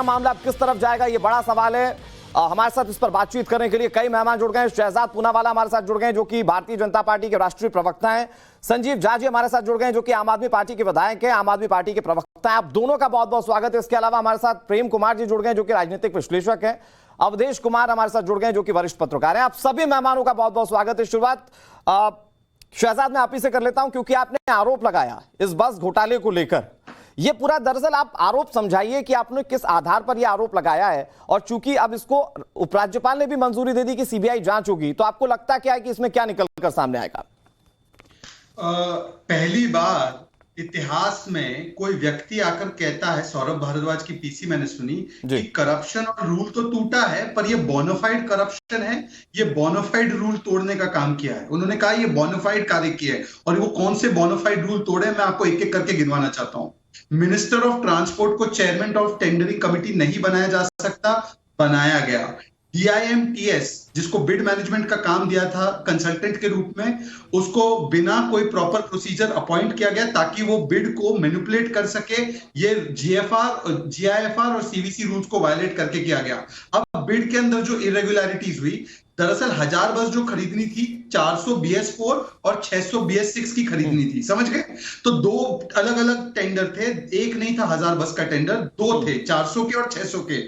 मामला अब किस तरफ जाएगा, ये बड़ा सवाल है। हमारे साथ इस पर बातचीत करने के लिए कई मेहमान जुड़ गए हैं। शहजाद पूनावाला हमारे साथ जुड़ गए हैं, जो कि भारतीय जनता पार्टी के राष्ट्रीय प्रवक्ता हैं। संजीव झा जी हमारे साथ जुड़ गए हैं, जो कि आम आदमी पार्टी के विधायक हैं, आम आदमी पार्टी के प्रवक्ता हैं। आप दोनों का बहुत बहुत स्वागत है। इसके अलावा हमारे साथ प्रेम कुमार जी जुड़ गए हैं, जो कि राजनीतिक विश्लेषक हैं। अवधेश कुमार हमारे साथ जुड़ गए हैं, जो कि वरिष्ठ पत्रकार हैं। आप सभी मेहमानों का बहुत बहुत स्वागत है। शुरुआत शहजाद मैं आप ही से कर लेता हूं, क्योंकि आपने आरोप लगाया इस बस घोटाले को लेकर। ये पूरा दरअसल आप आरोप समझाइए कि आपने किस आधार पर यह आरोप लगाया है, और चूंकि अब इसको उपराज्यपाल ने भी मंजूरी दे दी कि सीबीआई जांच होगी, तो आपको लगता क्या है कि इसमें क्या निकलकर सामने आएगा? पहली बार इतिहास में कोई व्यक्ति आकर कहता है, सौरभ भारद्वाज की पीसी मैंने सुनी कि करप्शन और रूल तो टूटा है, पर ये बोनाफाइड करप्शन है, ये बोनाफाइड रूल तोड़ने का काम किया है। उन्होंने कहा ये बोनाफाइड कार्य किया है, और वो कौन से बोनाफाइड रूल तोड़े मैं आपको एक एक करके गिनवाना चाहता हूं। मिनिस्टर ऑफ ट्रांसपोर्ट को चेयरमैन ऑफ टेंडरिंग कमिटी नहीं बनाया जा सकता, बनाया गया। DIMTS जिसको बिड मैनेजमेंट का काम दिया था कंसल्टेंट के रूप में, उसको बिना कोई प्रॉपर प्रोसीजर अपॉइंट किया गया ताकि वो बिड को मैनिपुलेट कर सके। ये GIFR और CVC रूल्स को वायलेट करके किया गया। अब बिड के अंदर जो इरेगुलरिटीज हुई, दरअसल 1000 बस जो खरीदनी थी, 400 BS4 और 600 BS6 की खरीदनी थी, समझ गए? तो दो अलग अलग टेंडर थे, एक नहीं था 1000 बस का टेंडर, दो थे, 400 के और 600 के।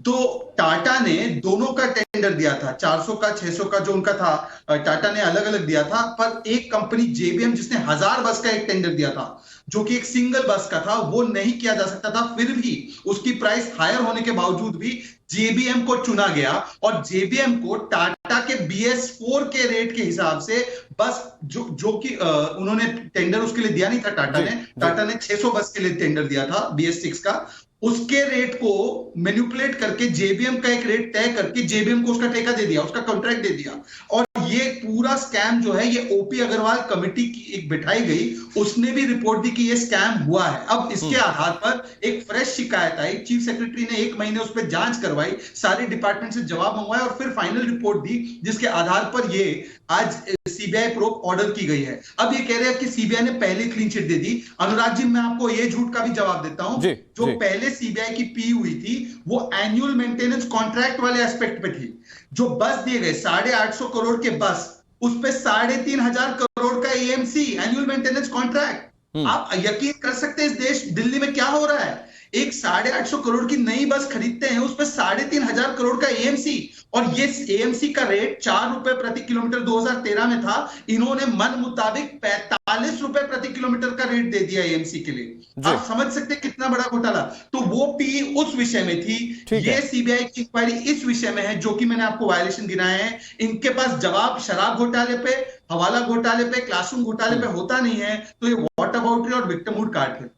तो टाटा ने दोनों का टेंडर दिया था, 400 का 600 का जो उनका था, टाटा ने अलग अलग दिया था। पर एक कंपनी JBM जिसने 1000 बस का एक टेंडर दिया था, जो कि एक सिंगल बस का था, वो नहीं किया जा सकता था। फिर भी उसकी प्राइस हायर होने के बावजूद भी JBM को चुना गया, और JBM को टाटा के BS4 के रेट के हिसाब से बस जो कि उन्होंने टेंडर उसके लिए दिया नहीं था, टाटा ने 600 बस के लिए टेंडर दिया था BS6 का। उसके रेट को मैनिपुलेट करके JBM का एक रेट तय करके JBM को उसका ठेका दे दिया, उसका कॉन्ट्रैक्ट दे दिया। और ये पूरा स्कैम जो है, ये OP अग्रवाल कमेटी की एक बिठाई गई, उसने भी रिपोर्ट दी कि ये स्कैम हुआ है। अब इसके आधार पर एक फ्रेश शिकायत आई, चीफ सेक्रेटरी ने 1 महीने उस पर जांच करवाई, सारे डिपार्टमेंट से जवाब मंगवाए और फिर फाइनल रिपोर्ट दी, जिसके आधार पर ये आज CBI प्रोब ऑर्डर की गई है। अब ये कह रहे हैं कि CBI ने पहले क्लीन चिट दे दी। अनुराग जी, मैं आपको ये झूठ का भी जवाब देता हूं। जो पहले CBI की पी हुई थी, वो एनुअल मेंटेनेंस कॉन्ट्रैक्ट वाले एस्पेक्ट पे थी। जो बस दिए गए 850 करोड़ के बस, उस पे 3500 करोड़ का AMC एनुअल मेंटेनेंस कॉन्ट्रैक्ट। आप यकीन कर सकते हैं इस देश दिल्ली में क्या हो रहा है? एक 850 करोड़ की नई बस खरीदते हैं, उस पर 3500 करोड़ का AMC, और ये AMC का रेट 4 रुपए प्रति किलोमीटर 2013 में था। इन्होंने मन मुताबिक 45 रुपए प्रति किलोमीटर का रेट दे दिया AMC के लिए। आप समझ सकते हैं कितना बड़ा घोटाला। तो वो पी उस विषय में थी, ये CBI की इंक्वायरी इस विषय में है, जो कि मैंने आपको वायलेशन गिनाए हैं। इनके पास जवाब शराब घोटाले पे, हवाला घोटाले पे, क्लासरूम घोटाले पे होता नहीं है, तो ये व्हाट अबाउट और विक्टिमहुड कार्ड है।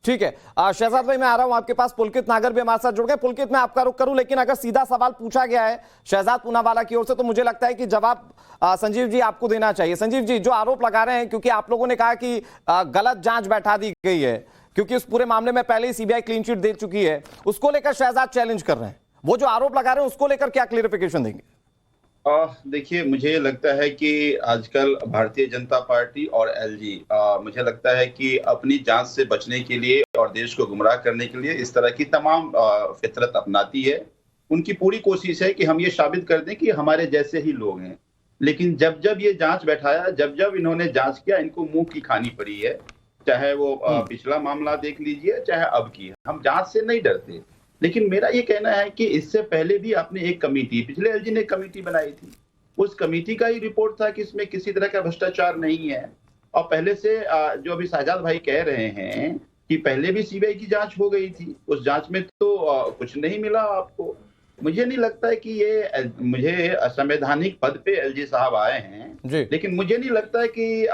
ठीक है शहजाद भाई, मैं आ रहा हूं आपके पास। पुलकित नागर भी हमारे साथ जुड़ गए। पुलकित, मैं आपका रुख करूं, लेकिन अगर सीधा सवाल पूछा गया है शहजाद पूनावाला की ओर से, तो मुझे लगता है कि जवाब संजीव जी आपको देना चाहिए। संजीव जी, जो आरोप लगा रहे हैं, क्योंकि आप लोगों ने कहा कि गलत जांच बैठा दी गई है, क्योंकि इस पूरे मामले में पहले ही CBI क्लीन चिट दे चुकी है, उसको लेकर शहजाद चैलेंज कर रहे हैं। वो जो आरोप लगा रहे हैं, उसको लेकर क्या क्लियरिफिकेशन देंगे? देखिए, मुझे लगता है कि आजकल भारतीय जनता पार्टी और LG मुझे लगता है कि अपनी जांच से बचने के लिए और देश को गुमराह करने के लिए इस तरह की तमाम फितरत अपनाती है। उनकी पूरी कोशिश है कि हम ये साबित कर दें कि हमारे जैसे ही लोग हैं। लेकिन जब जब ये जांच बैठाया, जब जब इन्होंने जांच किया, इनको मुंह की खानी पड़ी है। चाहे वो पिछला मामला देख लीजिए, चाहे अब की। हम जांच से नहीं डरते, लेकिन मेरा ये कहना है कि इससे पहले भी आपने एक कमेटी, पिछले LG ने कमेटी बनाई थी, उस कमेटी का ही रिपोर्ट था कि इसमें किसी तरह का भ्रष्टाचार नहीं है। और पहले से जो अभी शहजाद भाई कह रहे हैं कि पहले भी CBI की जांच हो गई थी, उस जांच में तो कुछ नहीं मिला आपको। मुझे नहीं लगता है कि ये मुझे संवैधानिक पद पे LG साहब आए हैं, लेकिन मुझे नहीं लगता है कि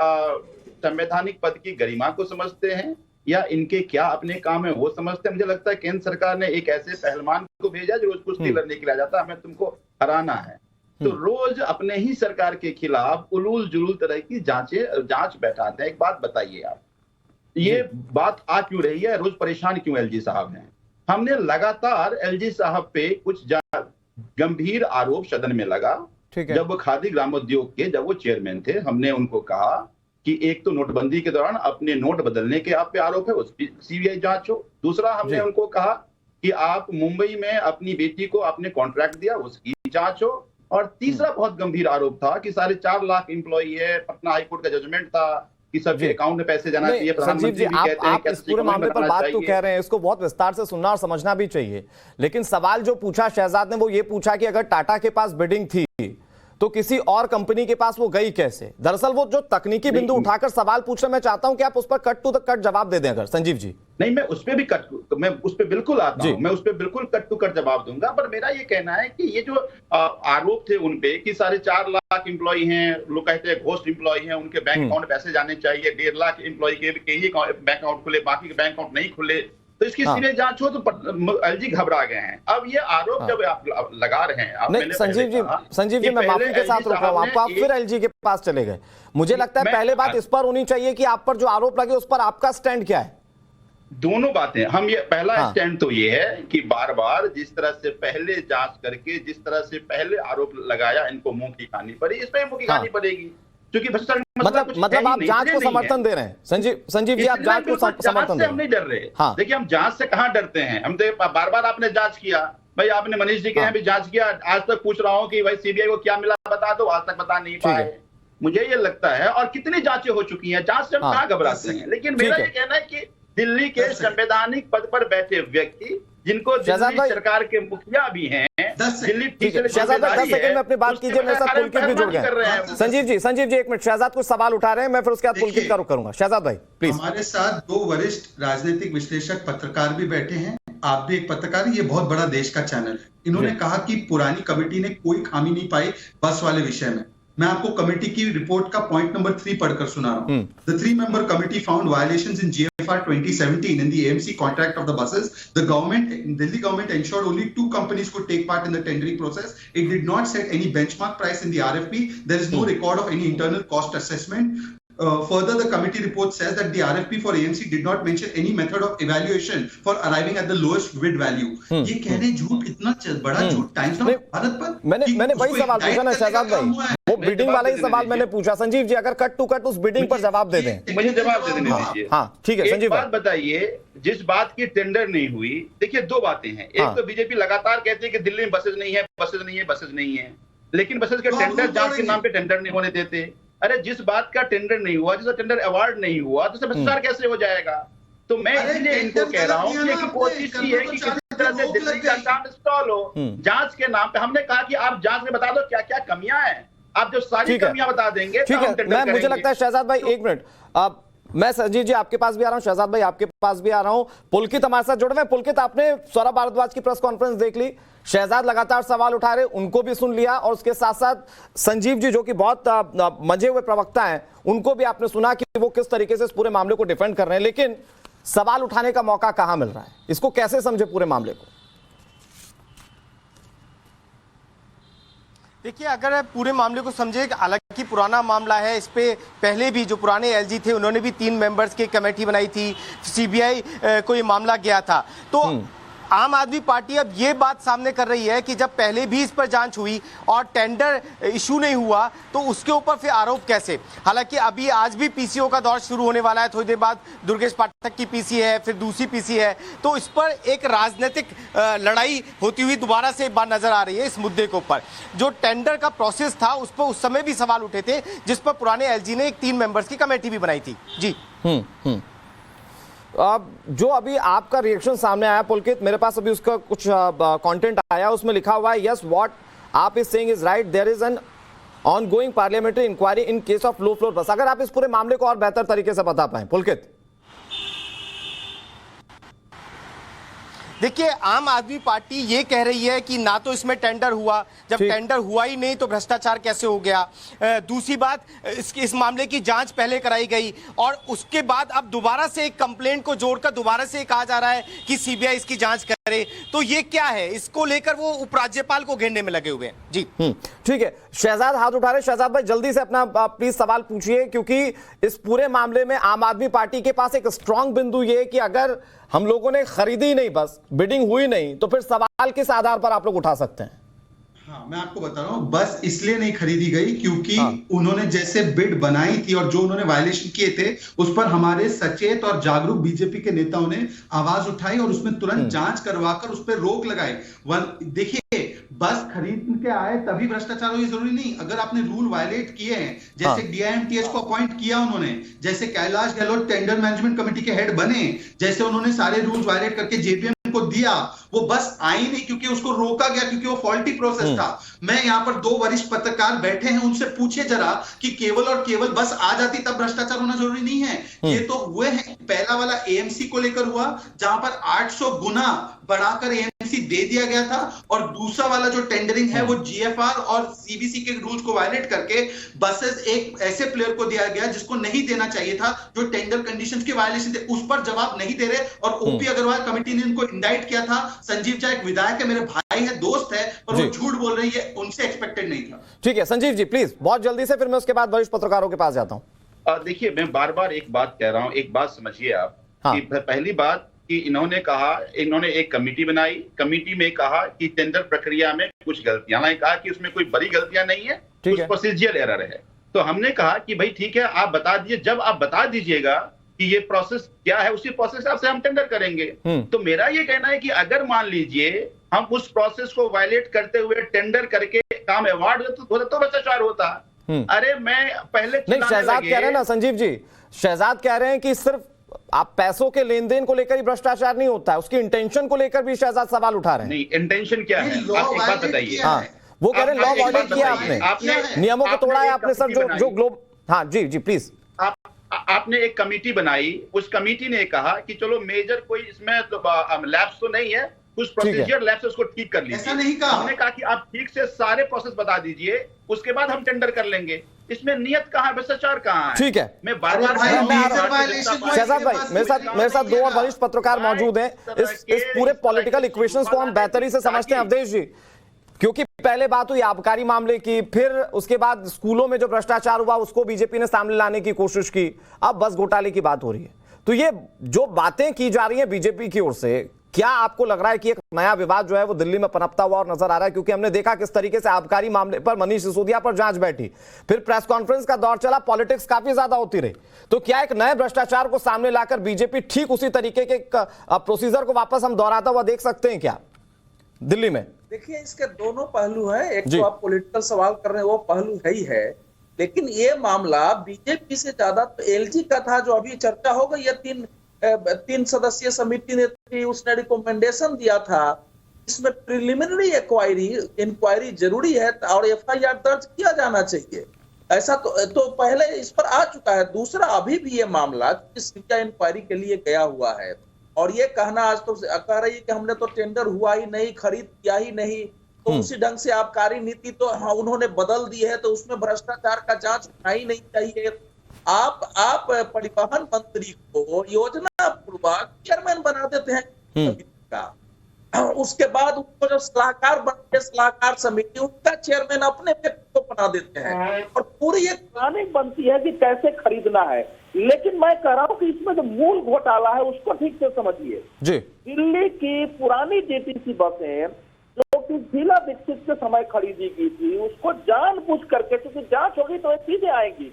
संवैधानिक पद की गरिमा को समझते हैं या इनके क्या अपने काम है वो समझते हैं। मुझे लगता है केंद्र सरकार ने एक ऐसे पहलवान को भेजा जो रोज कुश्ती लड़ने के लिए आ जाता है, हमें तुमको हराना है, तो रोज अपने ही सरकार के खिलाफ उलूल जुलूल तरह की जांच बैठाते हैं। एक बात बताइए आप, ये बात आ क्यों रही है? रोज परेशान क्यों LG साहब हैं? हमने लगातार LG साहब पे कुछ गंभीर आरोप सदन में लगा। जब वो खादी ग्रामोद्योग के जब वो चेयरमैन थे, हमने उनको कहा कि एक तो नोटबंदी के दौरान अपने नोट बदलने के आप पे आरोप है, उस CBI जांच हो। दूसरा, हमने उनको कहा कि आप मुंबई में अपनी बेटी को आपने कॉन्ट्रैक्ट दिया, उसकी जांच हो। और तीसरा बहुत गंभीर आरोप था कि 4.5 लाख एम्प्लॉई है, पटना हाईकोर्ट का जजमेंट था कि सबके अकाउंट में पैसे जाना चाहिए। संजीव जी, आप इस पूरे मामले पर बात तो कह रहे हैं, इसको बहुत विस्तार से सुनना और समझना भी चाहिए, लेकिन सवाल जो पूछा शहजाद ने वो ये पूछा कि अगर टाटा के पास बिडिंग थी तो किसी और कंपनी के पास वो गई कैसे। दरअसल वो जो तकनीकी बिंदु उठाकर सवाल पूछना, मैं चाहता हूं कि आप उस पर कट टू द कट जवाब दे दें। अगर संजीव जी नहीं, मैं उस पे भी मैं उस पे बिल्कुल आता हूं, मैं उस पे बिल्कुल कट टू कट जवाब दूंगा। पर मेरा ये कहना है कि ये जो आरोप थे उनपे कि 4.5 लाख एम्प्लॉय हैं, लोग कहते हैं घोस्ट एम्प्लॉय हैं, उनके बैंक अकाउंट पैसे जाने चाहिए, 1.5 लाख एम्प्लॉय के ही बैंक अकाउंट खुले, बाकी के बैंक अकाउंट नहीं खुले, तो इसकी सीधे जांच हो तो एलजी घबरा गए हैं। अब ये आरोप जब आप लगा रहे हैं, नहीं संजीव जी मैं माफी के साथ रुक रहा हूं आपको, आप फिर एलजी के पास चले गए। मुझे लगता है पहले बात इस पर होनी चाहिए कि आप पर जो आरोप लगे उस पर आपका स्टैंड क्या है। दोनों बातें हम, ये पहला स्टैंड तो ये है कि बार बार जिस तरह से पहले जांच करके जिस तरह से पहले आरोप लगाया, इनको मुंह की खानी पड़ी, इस पर मुंह की खानी पड़ेगी, क्योंकि मतलब आप जांच को समर्थन दे रहे हैं। संजीव जी, आप जांच को समर्थन दे रहे हैं। हम नहीं डर रहे। देखिए, हम जांच से कहां डरते हैं, हम तो बार बार आपने जांच किया भाई, आपने मनीष जी के यहाँ भी जांच किया, आज तक पूछ रहा हूं कि भाई सीबीआई को क्या मिला बता दो, आज तक बता नहीं पाए। मुझे ये लगता है, और कितनी जांचें हो चुकी हैं, जांच से हम कहां घबराते हैं। लेकिन मेरा ये कहना है कि दिल्ली के संवैधानिक पद पर बैठे व्यक्ति, जिनको दिल्ली सरकार के मुखिया भी हैं, दिल्ली शहजाद 10 सेकंड में अपनी बात कीजिए, मेरे साथ पुलकित भी जुड़ गए। संजीव जी 1 मिनट, शहजाद कुछ सवाल उठा रहे हैं, मैं फिर उसके बाद पुलकित का रुख करूंगा। शहजाद भाई प्लीज। हमारे साथ 2 वरिष्ठ राजनीतिक विश्लेषक पत्रकार भी बैठे हैं, आप भी एक पत्रकार, ये बहुत बड़ा देश का चैनल है। इन्होंने कहा कि पुरानी कमेटी ने कोई खामी नहीं पाई बस वाले विषय में। मैं आपको कमेटी की रिपोर्ट का पॉइंट नंबर 3 पढ़कर सुना रहा हूं। The 3-member committee found violations in GFR 2017 in the AMC contract of the buses. Delhi government ensured only 2 companies could take part in the tendering process. It did not set any benchmark price in the RFP. There is no record of any internal cost assessment. Further, the committee report says that the RFP for AMC did not mention any method of evaluation for arriving at the lowest bid value. ये कह रहे झूठ, इतना बड़ा झूठ times of Bharat पर। मैंने वही सवाल पूछा ना शहजाद भाई, वो बिडिंग वाला ही सवाल मैंने पूछा। संजीव जी अगर कट टू कट उस बिडिंग पर जवाब दे दें। मुझे जवाब दे देने दीजिए। हाँ ठीक है संजीव, बात बताइए, जिस बात की टेंडर नहीं हुई, देखिए 2 बातें हैं। एक तो बीजेपी लगातार कहती है कि दिल्ली में बसेज नहीं है, बसेज नहीं है, बसेज नहीं है, लेकिन बसेज का टेंडर जांच के नाम पे टेंडर नहीं होने देते। अरे जिस बात का टेंडर नहीं हुआ, जिसका टेंडर अवार्ड नहीं हुआ, तो भ्रष्टाचार कैसे हो जाएगा। तो मैं इसलिए इनको कह रहा हूं कि कोशिश की है कि किसी तरह से दिल्ली का काम इंस्टॉल हो जांच के नाम पे। हमने कहा कि आप जांच में बता दो क्या क्या कमियां हैं, आप जो सारी कमियां बता देंगे ठीक है। मुझे लगता है शहजाद भाई 1 मिनट, अब मैं संजीव जी आपके पास भी आ रहा हूं, शहजाद भाई आपके पास भी आ रहा हूं, पुलकित हमारे साथ जुड़ रहे हैं। पुलकित, आपने सौरभ भारद्वाज की प्रेस कॉन्फ्रेंस देख ली, शहजाद लगातार सवाल उठा रहे, उनको भी सुन लिया, और उसके साथ साथ संजीव जी जो कि बहुत मजे हुए प्रवक्ता हैं, उनको भी आपने सुना कि वो किस तरीके से इस पूरे मामले को डिफेंड कर रहे हैं। लेकिन सवाल उठाने का मौका कहां मिल रहा है, इसको कैसे समझे पूरे मामले को। देखिए, अगर पूरे मामले को समझे, हालांकि पुराना मामला है, इस पे पहले भी जो पुराने एलजी थे उन्होंने भी 3 मेंबर्स की कमेटी बनाई थी, सीबीआई को ये मामला गया था। तो आम आदमी पार्टी अब ये बात सामने कर रही है कि जब पहले भी इस पर जांच हुई और टेंडर इशू नहीं हुआ, तो उसके ऊपर फिर आरोप कैसे। हालांकि अभी आज भी पीसीओ का दौर शुरू होने वाला है, थोड़ी देर बाद दुर्गेश पाठक की पीसी है, फिर दूसरी पीसी है, तो इस पर एक राजनीतिक लड़ाई होती हुई दोबारा से एक बार नजर आ रही है इस मुद्दे के ऊपर। जो टेंडर का प्रोसेस था उस पर उस समय भी सवाल उठे थे, जिस पर पुराने एलजी ने एक 3 मेंबर्स की कमेटी भी बनाई थी। जी जो अभी आपका रिएक्शन सामने आया पुलकित, मेरे पास अभी उसका कुछ कंटेंट आया, उसमें लिखा हुआ है यस व्हाट आप is saying is right, there is an ongoing parliamentary inquiry in case of low floor bus. अगर आप इस पूरे मामले को और बेहतर तरीके से बता पाए पुलकित। देखिए, आम आदमी पार्टी ये कह रही है कि ना तो इसमें टेंडर हुआ, जब टेंडर हुआ ही नहीं तो भ्रष्टाचार कैसे हो गया। दूसरी बात, इस मामले की जांच पहले कराई गई और उसके बाद अब दोबारा से एक कंप्लेंट को जोड़कर दोबारा से कहा जा रहा है कि सीबीआई इसकी जांच करे। तो ये क्या है, इसको लेकर वो उपराज्यपाल को घेरने में लगे हुए हैं। जी ठीक है, शहजाद हाथ उठा रहे। शहजाद भाई जल्दी से अपना प्लीज सवाल पूछिए, क्योंकि इस पूरे मामले में आम आदमी पार्टी के पास एक स्ट्रांग बिंदु ये कि अगर हम लोगों ने खरीदी नहीं, बस बिडिंग हुई नहीं, तो फिर सवाल किस आधार पर आप लोग उठा सकते हैं। हाँ, मैं आपको बता रहा हूँ, बस इसलिए नहीं खरीदी गई क्योंकि उन्होंने जैसे बिड बनाई थी और जो उन्होंने वायलेशन किए थे उस पर हमारे सचेत और जागरूक बीजेपी के नेताओं ने आवाज उठाई और उसमें तुरंत जांच करवाकर उस पर रोक लगाई। देखिए, बस खरीद के आए तभी भ्रष्टाचार हो, ये जरूरी नहीं। अगर आपने रूल वायलेट किए हैं, जैसे डीआईएमटीएच को अपॉइंट किया उन्होंने, जैसे Kailash Gehlot tender management committee के हेड बने, जैसे उन्होंने सारे रूल्स वायलेट करके जेपीएम को दिया, वो बस आई नहीं क्योंकि उसको रोका गया, क्योंकि वो फॉल्टी प्रोसेस था। मैं यहाँ पर 2 वरिष्ठ पत्रकार बैठे हैं, उनसे पूछे जरा कि केवल और केवल बस आ जाती तब भ्रष्टाचार होना जरूरी नहीं है। ये तो हुए हैं, पहला वाला एएमसी को लेकर हुआ जहां पर 800 गुना बढ़ाकर एएमसी दे दिया गया था, और दूसरा वाला जो टेंडरिंग है वो जीएफआर और सीबीसी के रूल्स को वायलेट करके बसेस एक ऐसे प्लेयर को दिया गया जिसको नहीं देना चाहिए था, जो टेंडर कंडीशंस के वायलेशन थे, उस पर जवाब नहीं दे रहे। और ओपी अग्रवाल कमेटी ने इनको इंडाइट किया था। संजीव झा एक विधायक है, मेरे भाई है, दोस्त है, पर वो झूठ बोल रहे हैं, उनसे एक्सपेक्टेड नहीं था। ठीक है संजीव जी, प्लीज बहुत जल्दी से, फिर मैं उसके बाद वरिष्ठ पत्रकारों के पास जाता हूं। देखिए, मैं बार बार एक बात कह रहा हूं, एक बात समझिए आप। कि पहली बात कि इन्होंने कहा, इन्होंने एक कमेटी बनाई, कमेटी में कहा कि टेंडर प्रक्रिया में कुछ गलतियां, हालांकि कहा कि उसमें कोई बड़ी गलतियां नहीं है, कुछ प्रोसीजर एरर है। तो हमने कहा कि भाई ठीक है, आप बता दीजिए, जब आप बता दीजिएगा कि ये प्रोसेस क्या है, उसी प्रोसेस से हम टेंडर करेंगे। तो मेरा ये कहना है कि अगर मान लीजिए हम उस प्रोसेस को वायलेट करते हुए टेंडर करके काम अवार्ड होता तो भ्रष्टाचार होता। अरे मैं पहले नहीं, शहजाद कह रहे हैं ना संजीव जी, शहजाद कह रहे हैं कि सिर्फ आप पैसों के लेन देन को लेकर ही भ्रष्टाचार नहीं होता है, उसकी इंटेंशन को लेकर भी शहजाद सवाल उठा रहे हैं। नहीं, इंटेंशन क्या है, आप एक बात बताइए। हाँ, वो कह रहे हैं लॉ वायलेट किया आपने, नियमों को तोड़ा है आपने सर, जो ग्लोब। हाँ जी जी प्लीज। आपने एक कमेटी बनाई, उस कमेटी ने कहा कि चलो मेजर कोई इसमें लैप्स तो नहीं है, कुछ प्रोसीजर लैप्स उसको ठीक कर लीजिए। ऐसा नहीं कहा। हमने कहा कि आप ठीक से सारे प्रोसेस बता दीजिए, उसके बाद हम टेंडर कर लेंगे। इसमें नियत कहाँ है, भ्रष्टाचार कहाँ है? ठीक है, मैं बार-बार शहजाद भाई मेरे साथ 2 और वरिष्ठ पत्रकार मौजूद हैं। इस पूरे पॉलिटिकल इक्वेशंस को हम बेहतरी से समझते हैं अवधेश जी, क्योंकि पहले बात हुई आबकारी मामले की, फिर उसके बाद स्कूलों में जो भ्रष्टाचार हुआ उसको बीजेपी ने सामने लाने की कोशिश की, अब बस घोटाले की बात हो रही है। तो ये जो बातें की जा रही हैं बीजेपी की ओर से, क्या आपको लग रहा है कि एक नया विवाद जो है वो दिल्ली में पनपता हुआ और नजर आ रहा है? क्योंकि हमने देखा किस तरीके से आबकारी मामले पर मनीष सिसोदिया पर जांच बैठी, फिर प्रेस कॉन्फ्रेंस का दौर चला, पॉलिटिक्स काफी ज्यादा होती रही। तो क्या एक नए भ्रष्टाचार को सामने लाकर बीजेपी ठीक उसी तरीके के प्रोसीजर को वापस हम दोहराता हुआ देख सकते हैं क्या दिल्ली में? देखिए, इसके दोनों पहलू हैं। एक तो आप पॉलिटिकल सवाल कर रहे हैं, वो पहलू है ही है, लेकिन ये मामला बीजेपी से ज्यादा तो एलजी का था, जो अभी चर्चा हो गई है। 3 सदस्यीय समिति ने उसने रिकमेंडेशन दिया था, इसमें प्रिलिमिनरी इंक्वायरी जरूरी है और एफआईआर दर्ज किया जाना चाहिए। ऐसा तो पहले इस पर आ चुका है। दूसरा, अभी भी ये मामला सीबीआई इंक्वायरी के लिए गया हुआ है, और ये कहना आज तो कह रही है कि हमने तो टेंडर हुआ ही नहीं, खरीद किया ही नहीं, तो उसी ढंग से आबकारी नीति तो उन्होंने बदल दी है, तो उसमें भ्रष्टाचार का जांच होना ही नहीं चाहिए। आप परिवहन मंत्री को योजना पूर्वक चेयरमैन बना देते हैं का, उसके बाद उनको जो सलाहकार बनते, सलाहकार समिति, उनका चेयरमैन अपने व्यक्ति को बना देते हैं, और पूरी एक प्लानिंग बनती है कि कैसे खरीदना है। लेकिन मैं कह रहा हूँ कि इसमें जो मूल घोटाला है उसको ठीक से समझिए जी। दिल्ली की पुरानी डीटीसी बसें जो कि जिला विकसित के समय खरीदी गई थी, उसको जानबूझ करके, क्योंकि जांच होगी तो ये चीजें आएंगी,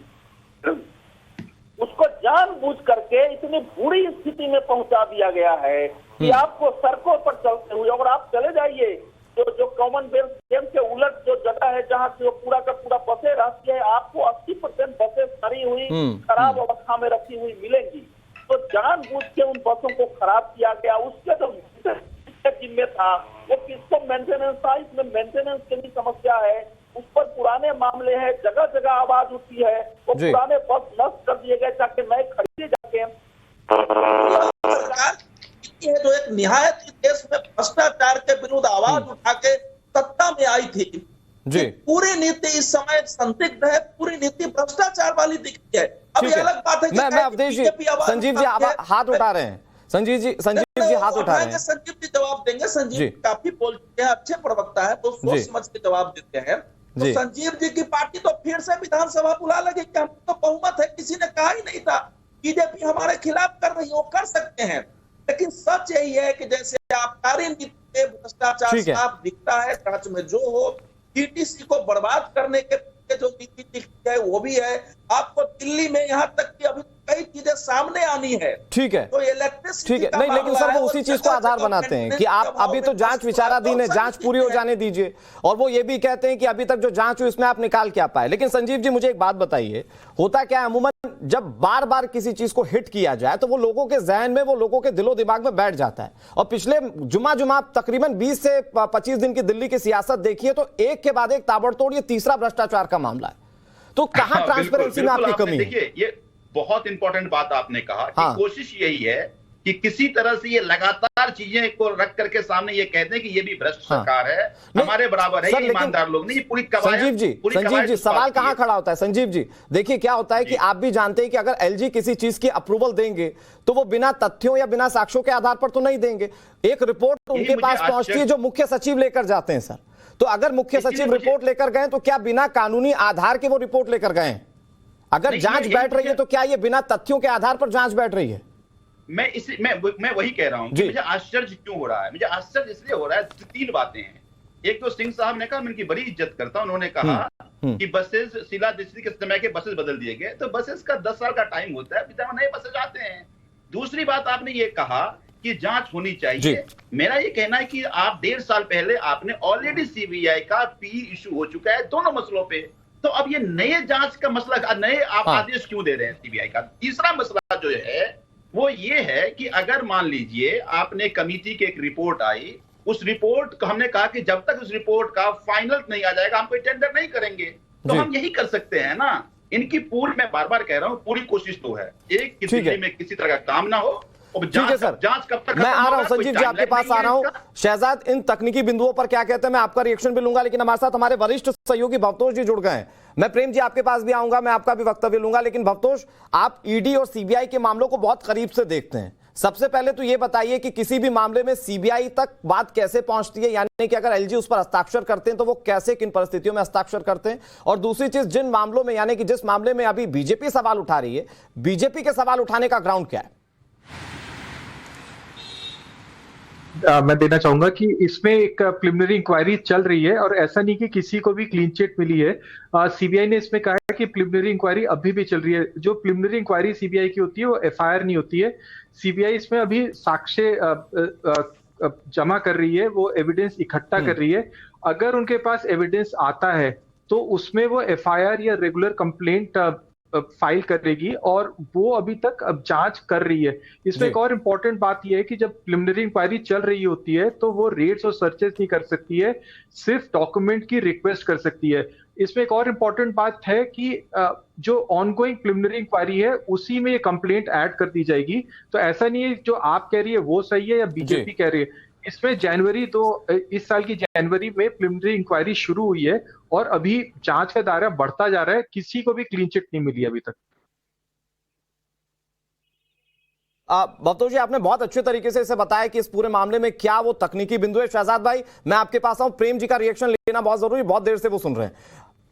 उसको जानबूझ करके इतनी बुरी स्थिति में पहुंचा दिया गया है कि आपको सड़कों पर चलते हुए, और आप चले जाइए जो कॉमनवेल्थ गेम के उलट जो जगह है जहाँ से पूरा का पूरा बसें रहती है, आपको 80% बसें सड़ी हुई खराब अवस्था में रखी हुई मिलेंगी। तो जानबूझ के उन बसों को खराब किया गया। उसके जो जिम्मे था वो किसको मेंटेनेंस था, इसमें मेंटेनेंस की भी समस्या है, उस पर पुराने मामले हैं, जगह जगह आवाज उठी है, वो पुराने बस नष्ट कर दिए गए ताकि नए खरीदे जाके। ये जो एक निहायत देश में भ्रष्टाचार के विरुद्ध आवाज उठा के सत्ता में आई थी जी, पूरी नीति इस समय संदिग्ध है, पूरी नीति भ्रष्टाचार वाली दिखती है। अभी अलग बात है कि मैं अवधेश जी, संजीव जी हाथ उठा रहे हैं, संजीव जी हाथ उठा रहे हैं। संजीव जी जवाब देंगे। संजीव काफी बोल चुके हैं, अच्छे प्रवक्ता है, तो सोच समझ के जवाब देते हैं। तो संजीव जी की पार्टी तो फिर से विधानसभा बुला लगी कि हम तो बहुमत है, किसी ने कहा ही नहीं था बीजेपी हमारे खिलाफ कर रही है, वो कर सकते हैं। लेकिन सच यही है कि जैसे आबकारी नीति में भ्रष्टाचार साफ दिखता है, जांच में जो हो, डीटीसी को बर्बाद करने के जो नीति दिखती है वो भी है। आपको दिल्ली में यहाँ तक कि अभी कई चीजें सामने आनी है। ठीक है, तो इलेक्ट्रिसिटी ठीक है, नहीं लेकिन सर वो उसी चीज को आधार बनाते हैं कि आप अभी तो जांच विचाराधीन है, जांच पूरी हो जाने दीजिए, और वो ये भी कहते हैं कि अभी तक जो जांच हुई उसमें आप निकाल क्या पाए। लेकिन संजीव जी मुझे एक बात बताइए, होता क्या है अमूमन जब बार बार किसी चीज को हिट किया जाए तो वो लोगों के जहन में, वो लोगों के दिलो दिमाग में बैठ जाता है। और पिछले जुमा तकरीबन 20 से 25 दिन की दिल्ली की सियासत देखिए तो एक के बाद एक ताबड़तोड़ ये तीसरा भ्रष्टाचार का मामला है। तो कहां ट्रांसपेरेंसी में आपकी कमी है? देखिए, ये बहुत इंपॉर्टेंट बात आपने कहा कि हाँ। कोशिश यही है कि किसी तरह से ये लगातार चीजें को रख करके सामने ये कहते हैं कि ये भी भ्रष्ट सरकार है, हमारे बराबर है, ये ईमानदार लोग नहीं। ये पूरी संजीव जी सवाल कहां खड़ा होता है? संजीव जी देखिए क्या होता है कि आप भी जानते हैं कि अगर एलजी किसी चीज की अप्रूवल देंगे तो वो बिना तथ्यों या बिना साक्ष्यों के आधार पर तो नहीं देंगे। एक रिपोर्ट उनके पास पहुंचती है जो मुख्य सचिव लेकर जाते हैं सर। तो अगर मुख्य सचिव रिपोर्ट लेकर गए तो क्या बिना कानूनी आधार के वो रिपोर्ट लेकर गए हैं? अगर जांच बैठ रही है तो क्या ये बिना तथ्यों के आधार पर जांच बैठ रही है? मैं वही कह रहा हूं कि मुझे आश्चर्य क्यों हो रहा है। मुझे आश्चर्य इसलिए हो रहा है, तीन बातें हैं। एक तो सिंह साहब ने कहा, मैं इनकी बड़ी इज्जत करता हूं, उन्होंने कहा कि बसेस शीला दीक्षित के समय के बसेस बदल दिए गए, तो बसेस का 10 साल का टाइम होता है, फिर नए बसेस आते हैं। दूसरी बात आपने ये कहा कि जांच होनी चाहिए। मेरा ये कहना है कि आप 1.5 साल पहले आपने ऑलरेडी सीबीआई का पी इशू हो चुका है दोनों मसलों पे, तो अब ये नए जांच का मसला, नए आप आदेश क्यों दे रहे हैं सीबीआई का? तीसरा मसला जो है वो ये है कि अगर मान लीजिए आपने कमेटी की एक रिपोर्ट आई, उस रिपोर्ट को हमने कहा कि जब तक उस रिपोर्ट का फाइनल नहीं आ जाएगा हम कोई टेंडर नहीं करेंगे। तो हम यही कर सकते हैं ना। इनकी पूरी, मैं बार बार कह रहा हूं, पूरी कोशिश तो है एक कि दिल्ली में किसी तरह का काम ना हो। ठीक है सर, जांच कब तक? मैं आ रहा हूं संजीव जी आपके पास आ रहा हूं। शहजाद इन तकनीकी बिंदुओं पर क्या कहते हैं मैं आपका रिएक्शन भी लूंगा, लेकिन हमारे साथ हमारे वरिष्ठ सहयोगी भवतोष जी जुड़ गए हैं। मैं प्रेम जी आपके पास भी आऊंगा, मैं आपका भी वक्तव्य लूंगा, लेकिन भवतोष आप ईडी और सीबीआई के मामलों को बहुत करीब से देखते हैं। सबसे पहले तो ये बताइए कि किसी भी मामले में सीबीआई तक बात कैसे पहुंचती है, यानी कि अगर एलजी उस पर हस्ताक्षर करते हैं तो वो कैसे, किन परिस्थितियों में हस्ताक्षर करते हैं? और दूसरी चीज, जिन मामलों में, यानी कि जिस मामले में अभी बीजेपी सवाल उठा रही है, बीजेपी के सवाल उठाने का ग्राउंड क्या है? मैं देना चाहूंगा कि इसमें एक प्रिलिमिनरी इंक्वायरी चल रही है और ऐसा नहीं कि किसी को भी क्लीन चिट मिली है। सीबीआई ने इसमें कहा है कि प्रिलिमिनरी इंक्वायरी अभी भी चल रही है। जो प्रिलिमिनरी इंक्वायरी सीबीआई की होती है वो एफआईआर नहीं होती है। सीबीआई इसमें अभी साक्ष्य जमा कर रही है, वो एविडेंस इकट्ठा कर रही है। अगर उनके पास एविडेंस आता है तो उसमें वो एफआईआर या रेगुलर कंप्लेंट फाइल करेगी और वो अभी तक अब जांच कर रही है। इसमें एक और इम्पोर्टेंट बात यह है कि जब प्रिलिमिनरी इंक्वायरी चल रही होती है तो वो रेड्स और सर्चेस नहीं कर सकती है, सिर्फ डॉक्यूमेंट की रिक्वेस्ट कर सकती है। इसमें एक और इम्पोर्टेंट बात है कि जो ऑनगोइंग प्रिलिमिनरी इंक्वायरी है उसी में ये कंप्लेंट ऐड कर दी जाएगी। तो ऐसा नहीं है जो आप कह रही है वो सही है या बीजेपी कह रही है। इसमें इस साल की जनवरी में प्रिलिमिनरी इंक्वायरी शुरू हुई है और अभी जांच का दायरा बढ़ता जा रहा है। किसी को भी क्लीन चिट नहीं मिली अभी तक। भवतोष जी आपने बहुत अच्छे तरीके से इसे बताया कि इस पूरे मामले में क्या वो तकनीकी बिंदु है। शहजाद भाई मैं आपके पास आऊं, प्रेम जी का रिएक्शन लेना बहुत जरूरी, बहुत देर से वो सुन रहे हैं।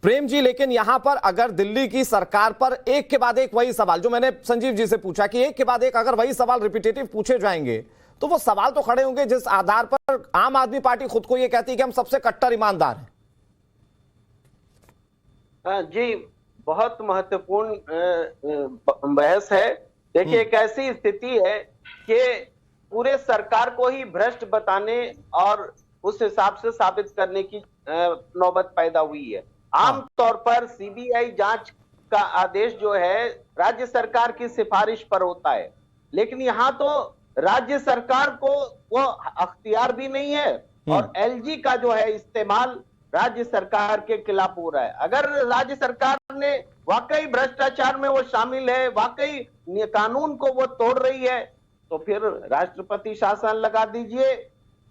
प्रेम जी, लेकिन यहां पर अगर दिल्ली की सरकार पर एक के बाद एक वही सवाल जो मैंने संजीव जी से पूछा कि एक के बाद एक अगर वही सवाल रिपीटेटिव पूछे जाएंगे तो वो सवाल तो खड़े होंगे जिस आधार पर आम आदमी पार्टी खुद को ये कहती है कि हम सबसे कट्टर ईमानदार हैं। जी, बहुत महत्वपूर्ण बहस है। देखिए एक ऐसी स्थिति है कि पूरे सरकार को ही भ्रष्ट बताने और उस हिसाब से साबित करने की नौबत पैदा हुई है। आमतौर पर सीबीआई जांच का आदेश जो है राज्य सरकार की सिफारिश पर होता है, लेकिन यहाँ तो राज्य सरकार को वो अख्तियार भी नहीं है और एलजी का जो है इस्तेमाल राज्य सरकार के खिलाफ हो रहा है। अगर राज्य सरकार ने वाकई भ्रष्टाचार में वो शामिल है, वाकई कानून को वो तोड़ रही है, तो फिर राष्ट्रपति शासन लगा दीजिए,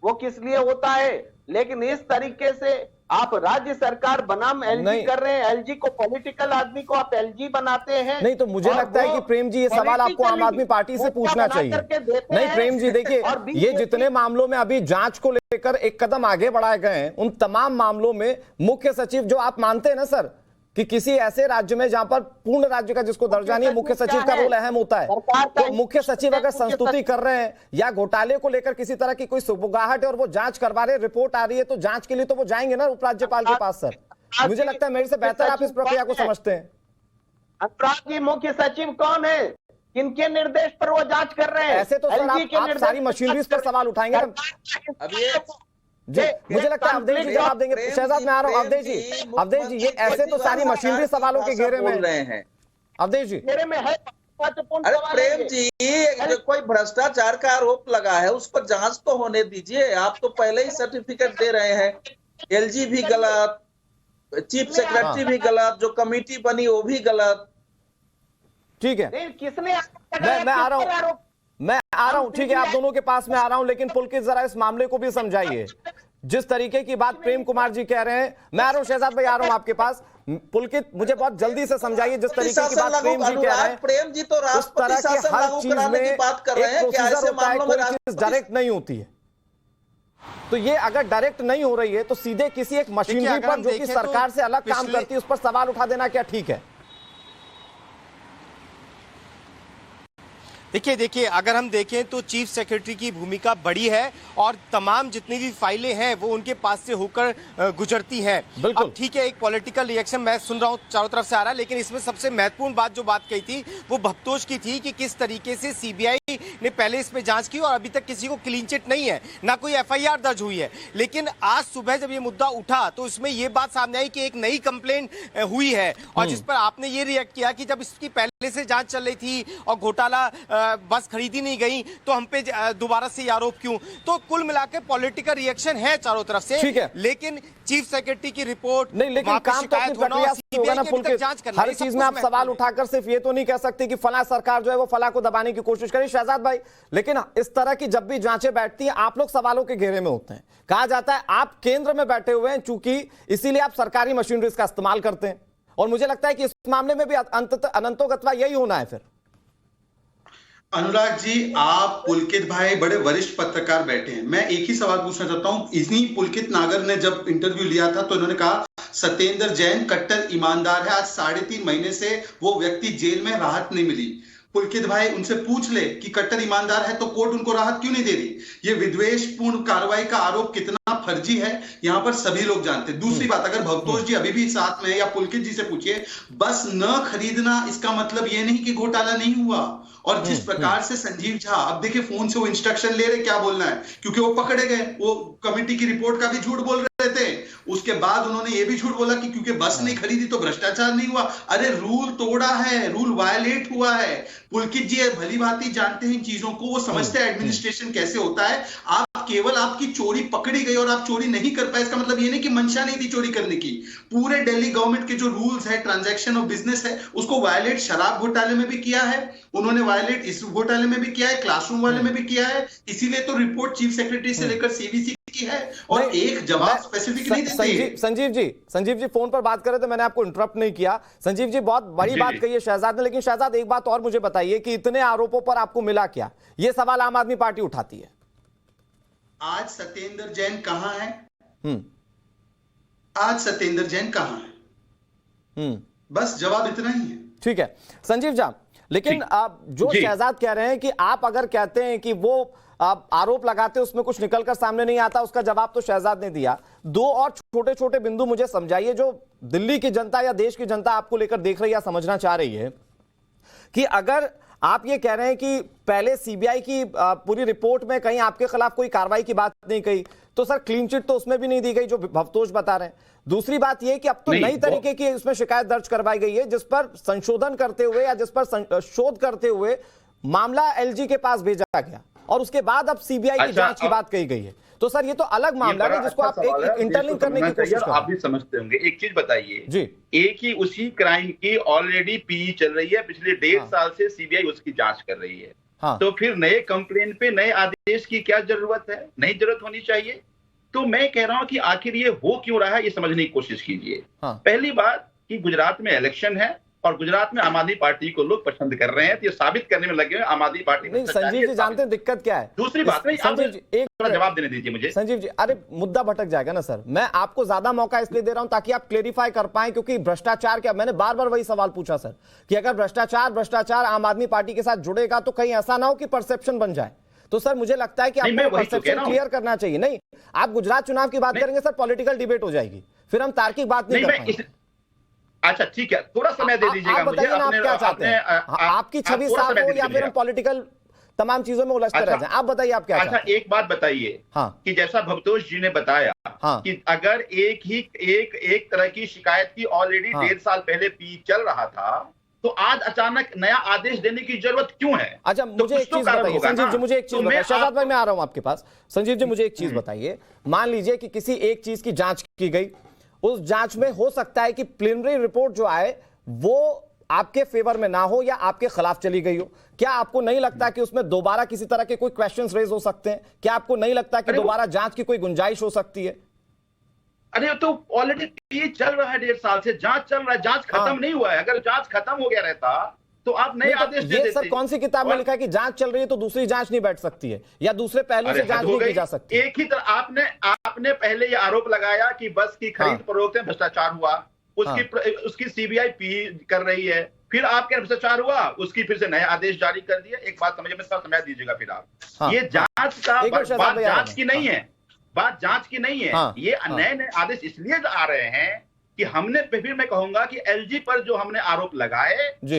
वो किस लिए होता है। लेकिन इस तरीके से आप राज्य सरकार बनाम एलजी कर रहे हैं, एलजी को पॉलिटिकल आदमी को आप एलजी बनाते हैं। नहीं तो मुझे लगता है कि प्रेम जी ये सवाल आपको आम आदमी पार्टी से पूछना चाहिए। नहीं प्रेम जी देखिए, ये जितने मामलों में अभी जांच को लेकर एक कदम आगे बढ़ाए गए हैं उन तमाम मामलों में मुख्य सचिव, जो आप मानते हैं ना सर कि किसी ऐसे राज्य में जहां पर पूर्ण राज्य का जिसको दर्जा नहीं है, मुख्य सचिव का रोल अहम होता है, तो मुख्य सचिव अगर संस्तुति कर रहे हैं या घोटाले को लेकर किसी तरह की कोई सुबुगाहट है और वो जांच करवा रहे, रिपोर्ट आ रही है, तो जांच के लिए तो वो जाएंगे ना उपराज्यपाल के पास। सर मुझे लगता है मेरे से बेहतर आप इस प्रक्रिया को समझते हैं। अनुराग जी, मुख्य सचिव कौन है? किनके निर्देश पर वो जांच कर रहे हैं? ऐसे तो सर आप सारी मशीनरी पर सवाल उठाएंगे ना। जी मुझे लगता है अवधेश जी जवाब देंगे। शहजाद मैं आ रहा हूँ। अवधेश जी ये ऐसे तो सारी मशीनरी सवालों के घेरे में रहे हैं। अवधेश जी घेरे में है। अरे प्रेम जी, कोई भ्रष्टाचार का आरोप लगा है, उस पर जांच तो होने दीजिए। आप तो पहले ही सर्टिफिकेट दे रहे हैं। एलजी भी गलत, चीफ सेक्रेटरी भी गलत, जो कमेटी बनी वो भी गलत। ठीक है, किसने मैं आ रहा हूं ठीक है, आप दोनों के पास में आ रहा हूं, लेकिन पुलकित जरा इस मामले को भी समझाइए। जिस तरीके की बात प्रेम कुमार जी कह रहे हैं, मैं आ रहा हूं शहजाद भाई, आ रहा हूं आपके पास। पुलकित मुझे बहुत जल्दी से समझाइए, जिस तरीके की बात प्रेम जी कह रहे हैं, प्रेम जी तो राष्ट्रपति शासन लागू कराने की बात कर रहे हैं कि ऐसे मामलों में डायरेक्ट नहीं होती है। तो ये अगर डायरेक्ट नहीं हो रही है तो सीधे किसी एक मशीनरी पर जो कि सरकार से अलग काम करती है उस पर सवाल उठा देना क्या ठीक है? देखिए अगर हम देखें तो चीफ सेक्रेटरी की भूमिका बड़ी है और तमाम जितनी भी फाइलें हैं वो उनके पास से होकर गुजरती हैं। अब ठीक है, एक पॉलिटिकल रिएक्शन मैं सुन रहा हूं चारों तरफ से आ रहा है, लेकिन इसमें सबसे महत्वपूर्ण बात जो बात कही थी वो भक्तोष की थी कि किस तरीके से सीबीआई ने पहले इस पे जांच की और अभी तक किसी को क्लीन चिट नहीं है, ना कोई एफआईआर दर्ज हुई है। लेकिन आज सुबह जब ये मुद्दा उठा तो इसमें यह बात सामने आई कि एक नई कंप्लेंट हुई है और जिस पर आपने ये रिएक्ट किया कि जब इसकी पहले से जांच चल रही थी और घोटाला बस खरीदी नहीं गई तो हम पे दोबारा से आरोप क्यों? तो कुल मिलाकर पॉलिटिकल रिएक्शन है चारों तरफ से। ठीक है, लेकिन चीफ सेक्रेटरी की रिपोर्ट नहीं, लेकिन काम तो अपनी प्रक्रिया से होगा ना पुलकित। हर चीज में आप सवाल उठाकर सिर्फ ये तो नहीं कह सकते कि फला सरकार जो है वो फला को दबाने की कोशिश करे शहजाद भाई। लेकिन इस तरह की जब भी जांचें बैठती हैं आप लोग सवालों के घेरे में होते हैं। कहा जाता है आप केंद्र में बैठे हुए हैं, चूंकि इसीलिए आप सरकारी मशीनरी का इस्तेमाल करते हैं, और मुझे लगता है कि इस मामले में भी अंततः अनंतोगत्वा यही होना है। फिर अनुराग जी, आप पुलकित भाई बड़े वरिष्ठ पत्रकार बैठे हैं, मैं एक ही सवाल पूछना चाहता हूं। इन्हीं पुलकित नागर ने जब इंटरव्यू लिया था तो इन्होंने कहा सत्येंद्र जैन कट्टर ईमानदार है, आज 3.5 महीने से वो व्यक्ति जेल में, राहत नहीं मिली। पुलकित भाई उनसे पूछ ले कि कट्टर ईमानदार है तो कोर्ट उनको राहत क्यों नहीं दे रही? ये विद्वेषपूर्ण कार्रवाई का आरोप कितना फर्जी है यहां पर सभी लोग जानते हैं। दूसरी बात, अगर भक्तोष जी अभी भी साथ में या पुलकित जी से पूछिए, बस न खरीदना इसका मतलब ये नहीं कि घोटाला नहीं हुआ। और जिस प्रकार से संजीव झा, अब देखिए फोन से वो इंस्ट्रक्शन ले रहे क्या बोलना है, क्योंकि वो पकड़े गए, वो कमेटी की रिपोर्ट का भी झूठ बोल रहे थे। उसके बाद उन्होंने ये भी झूठ बोला कि क्योंकि बस नहीं खरीदी तो भ्रष्टाचार नहीं हुआ। अरे रूल तोड़ा है, रूल वायलेट हुआ है। पुलकित जी भली भांति जानते हैं इन चीजों को, वो समझते हैं एडमिनिस्ट्रेशन कैसे होता है। आप केवल आपकी चोरी पकड़ी गई और आप चोरी नहीं कर पाए, इसका मतलब ये नहीं कि मंशा नहीं थी चोरी करने की। पूरे दिल्ली गवर्नमेंट के जो रूल्स है, ट्रांजैक्शन ऑफ बिजनेस है, उसको वायलेट शराब घोटाले में भी किया है उन्होंने, वायलेट इस घोटाले में भी किया है, क्लासरूम वाले में भी किया है। इसीलिए तो रिपोर्ट चीफ सेक्रेटरी से लेकर सीवीसी की है और एक जवाब स्पेसिफिक नहीं देते। संजीव जी फोन पर बात कर रहे थे, मैंने आपको इंटरप्ट नहीं किया। संजीव जी बहुत बड़ी बात कही है शहजाद ने, लेकिन शहजाद एक बात और मुझे बताइए कि इतने आरोपों पर आपको मिला क्या? ये सवाल आम आदमी पार्टी उठाती है। आज सत्येंद्र जैन कहां है? आज सत्येंद्र जैन कहां है? बस जवाब इतना ही है। ठीक है संजीव जी, लेकिन आप जो शहजाद कह रहे हैं कि आप अगर कहते हैं कि वो आप आरोप लगाते उसमें कुछ निकलकर सामने नहीं आता, उसका जवाब तो शहजाद ने दिया। दो और छोटे छोटे बिंदु मुझे समझाइए जो दिल्ली की जनता या देश की जनता आपको लेकर देख रही है, समझना चाह रही है कि अगर आप ये कह रहे हैं कि पहले सीबीआई की पूरी रिपोर्ट में कहीं आपके खिलाफ कोई कार्रवाई की बात नहीं कही, तो सर क्लीन चिट तो उसमें भी नहीं दी गई जो भवतोष बता रहे हैं। दूसरी बात यह कि अब तो नई तरीके की उसमें शिकायत दर्ज करवाई गई है जिस पर संशोधन करते हुए या जिस पर शोध करते हुए मामला एलजी के पास भेजा गया और उसके बाद अब सीबीआई की जांच की बात कही गई है। तो सर ये तो अलग मामला है जिसको आप एक इंटरलिंक करने की कोशिश कर रहे हैं। आप भी समझते होंगे। एक चीज बताइए जी, एक ही उसी क्राइम की ऑलरेडी पीई चल रही है, पिछले 1.5 साल से सीबीआई उसकी जांच कर रही है। तो फिर नए कंप्लेन पे नए आदेश की क्या जरूरत है? नहीं जरूरत होनी चाहिए। तो मैं कह रहा हूं कि आखिर ये हो क्यों रहा है, ये समझने की कोशिश कीजिए। पहली बात कि गुजरात में इलेक्शन है और गुजरात में आम आदमी पार्टी को लोग पसंद कर रहे हैं, तो ये साबित करने में लगे हैं आम आदमी पार्टी। नहीं संजीव जी जानते हैं दिक्कत क्या है? दूसरी बात नहीं, संजीव जी एक जवाब देने दीजिए मुझे। संजीव जी, अरे मुद्दा भटक जाएगा ना सर। मैं आपको ज्यादा मौका इसलिए दे रहा हूं ताकि आप क्लेरिफाई कर पाएं, क्योंकि भ्रष्टाचार क्या, मैंने बार बार वही सवाल पूछा सर कि अगर भ्रष्टाचार आम आदमी पार्टी के साथ जुड़ेगा तो कहीं ऐसा ना हो कि परसेप्शन बन जाए। तो सर मुझे लगता है कि आपको परसेप्शन क्लियर करना चाहिए। नहीं, आप गुजरात चुनाव की बात करेंगे सर, पॉलिटिकल डिबेट हो जाएगी, फिर हम तार्किक बात नहीं कर पाएंगे। अच्छा ठीक है, थोड़ा समय दे दीजिएगा आप बताइए ना, आप क्या चाहते हैं? आपकी छवि साफ हो या फिर हम पॉलिटिकल तमाम चीजों में उलझते रह जाएं? आप बताइए आप क्या चाहते हैं? अच्छा एक बात बताइए, हाँ, कि जैसा भवतोष जी ने बताया, हाँ, कि अगर एक तरह की शिकायत की ऑलरेडी 1.5 साल पहले चल रहा था, तो आज अचानक नया आदेश देने की जरूरत क्यों है? अच्छा मुझे एक चीज बताइए संजीव जी, मुझे एक चीज बताइए। शहजाद भाई मैं आ रहा हूं आपके पास। संजीव जी मुझे एक चीज बताइए, मान लीजिए कि किसी एक चीज की जांच की गई, उस जांच में हो सकता है कि प्रिलिमिनरी रिपोर्ट जो आए वो आपके फेवर में ना हो या आपके खिलाफ चली गई हो, क्या आपको नहीं लगता कि उसमें दोबारा किसी तरह के कोई क्वेश्चंस रेज हो सकते हैं? क्या आपको नहीं लगता कि दोबारा जांच की कोई गुंजाइश हो सकती है? अरे तो ऑलरेडी ये चल रहा है 1.5 साल से, जांच चल रहा है, जांच खत्म नहीं हुआ है। अगर जांच खत्म हो गया रहता तो आप नए आदेश दे देते। सर कौन सी किताब में लिखा है कि जांच चल रही है तो दूसरी जांच नहीं बैठ सकती है या दूसरे पहलू से जांच नहीं की जा सकती? एक ही तरह आपने पहले ये आरोप लगाया कि बस की खरीद फरोख्त में भ्रष्टाचार हुआ, उसकी सीबीआई कर रही है, फिर आपके भ्रष्टाचार हुआ, उसकी फिर से नया आदेश जारी कर दिया। एक बात समझ में समय दीजिएगा फिर आप, ये जांच का बात जांच की नहीं है, बात जांच की नहीं है। ये नए आदेश इसलिए आ रहे हैं कि हमने, फिर मैं कहूंगा कि एलजी पर जो हमने आरोप लगाए,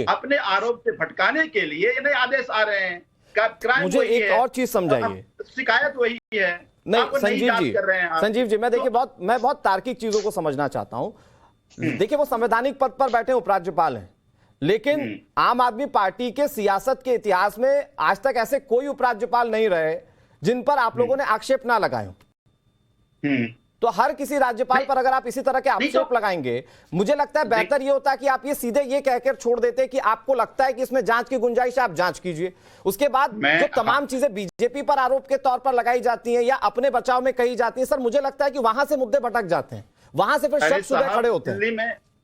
अपने आरोप से भटकाने के लिए ये नए आदेश आ रहे हैं। मुझे एक और चीज समझाइए, शिकायत वही है। नहीं संजीव जी मैं देखिए मैं बहुत तार्किक चीजों को समझना चाहता हूं। देखिए वो संवैधानिक पद पर बैठे उपराज्यपाल हैं, लेकिन आम आदमी पार्टी के सियासत के इतिहास में आज तक ऐसे कोई उपराज्यपाल नहीं रहे जिन पर आप लोगों ने आक्षेप ना लगाए हो। तो हर किसी राज्यपाल पर अगर आप इसी तरह के आक्षेप लगाएंगे, मुझे लगता है बेहतर ये होता कि आप ये सीधे ये कहकर छोड़ देते कि आपको लगता है कि इसमें जांच की गुंजाइश है, आप जांच कीजिए। उसके बाद जो तमाम चीजें बीजेपी पर आरोप के तौर पर लगाई जाती हैं या अपने बचाव में कही जाती हैं, सर मुझे लगता है कि वहां से मुद्दे भटक जाते हैं, वहां से फिर शक सुबह खड़े होते हैं।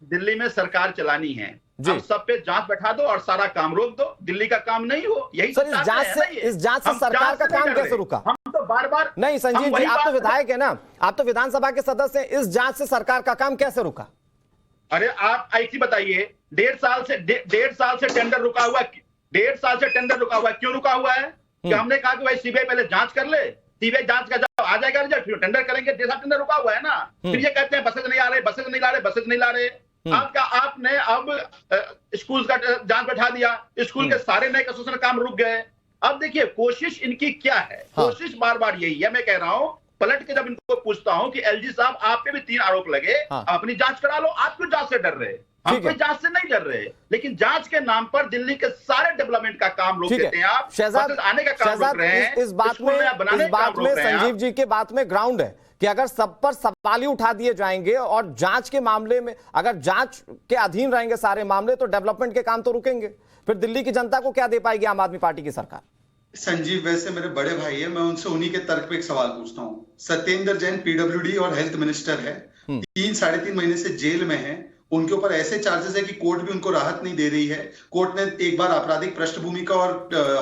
दिल्ली में सरकार चलानी है, आप सब पे जांच बैठा दो और सारा काम रोक दो, दिल्ली का काम नहीं हो, यही सर इस जांच से सरकार का काम कैसे रुका? हम तो बार-बार नहीं संजीव जी, आप तो विधायक है ना, आप तो विधानसभा के सदस्य हैं, इस जांच से सरकार का काम कैसे रुका? अरे आप ऐसी बताइए, 1.5 साल से टेंडर रुका हुआ, 1.5 साल से टेंडर रुका हुआ, क्यों रुका हुआ है? कि हमने कहा कि भाई सीबीआई पहले जांच कर ले, सीबीआई जांच का जब आ जाएगा रिजल्ट फिर टेंडर करेंगे। जैसा टेंडर रुका हुआ है ना, फिर ये कहते हैं बसेज नहीं आ रहे, बसेज नहीं ला रहे, बसेज नहीं ला रहे। आपने अब स्कूल का जांच बैठा दिया, स्कूल के सारे नए कंस्ट्रक्शन काम रुक गए। अब देखिए कोशिश इनकी क्या है, कोशिश बार बार यही है। मैं कह रहा हूं, पलट के जब इनको पूछता हूं कि एलजी साहब आप पे भी 3 आरोप लगे, अपनी जांच करा लो, आप क्यों जांच से डर रहे? हम कोई जांच से नहीं डर रहे, लेकिन जांच के नाम पर दिल्ली के सारे डेवलपमेंट का काम रोक देते हैं आप। शहजाद आने का काम रोक रहे हैं, इस बात में संजीव जी के बात में ग्राउंड है कि अगर सब पर सवाल ही उठा दिए जाएंगे और जांच के मामले में अगर जांच के अधीन रहेंगे सारे मामले, तो डेवलपमेंट के काम तो रुकेंगे। फिर दिल्ली की जनता को क्या दे पाएगी आम आदमी पार्टी की सरकार? संजीव वैसे मेरे बड़े भाई है, मैं उनसे उन्हीं के तर्क पे एक सवाल पूछता हूँ। सत्येंद्र जैन पीडब्ल्यूडी और हेल्थ मिनिस्टर है, 3-3.5 महीने से जेल में है, उनके ऊपर ऐसे चार्जेस है कि कोर्ट भी उनको राहत नहीं दे रही है। कोर्ट ने एक बार आपराधिक पृष्ठभूमि का और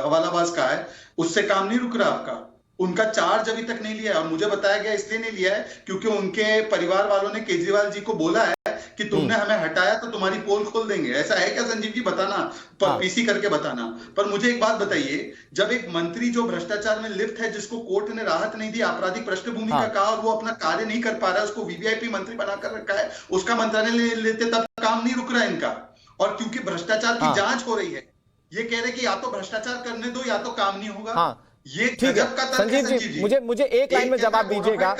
हवालाबाज का है, उससे काम नहीं रुक रहा आपका। उनका चार्ज अभी तक नहीं लिया है और मुझे बताया गया इसलिए नहीं लिया है क्योंकि उनके परिवार वालों ने केजरीवाल जी को बोला है कि तुमने हमें हटाया तो तुम्हारी पोल खोल देंगे। ऐसा है क्या संजीव जी? बताना, पर पीसी करके बताना। पर मुझे एक बात बताइए, जब एक मंत्री जो भ्रष्टाचार में लिप्त है, जिसको कोर्ट ने राहत नहीं दी, आपराधिक पृष्ठभूमि का कहा और वो अपना कार्य नहीं कर पा रहा है, उसको वीवीआईपी मंत्री बनाकर रखा है, उसका मंत्रालय लेते तब काम नहीं रुक रहा है इनका। और क्योंकि भ्रष्टाचार की जांच हो रही है, ये कह रहे कि या तो भ्रष्टाचार करने दो या तो काम नहीं होगा। ये ठीक है संजीव जी, मुझे एक लाइन में जवाब दीजिएगा।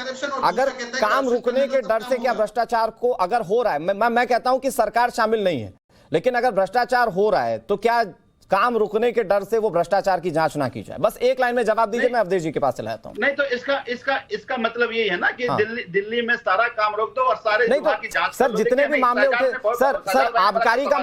अगर काम रुकने के डर से क्या भ्रष्टाचार को अगर हो रहा है, मैं कहता हूं कि सरकार शामिल नहीं है, लेकिन अगर भ्रष्टाचार हो रहा है तो क्या काम रुकने के डर से वो भ्रष्टाचार की जांच ना की जाए? बस एक लाइन में जवाब दीजिए, मैं अवधेश जी के पास चला जाता हूं। नहीं तो इसका मतलब ये है ना कि दिल्ली में सारा काम रोक दो और सारे विभाग की जांच। सर जितने भी मामले उठे, सर आबकारी का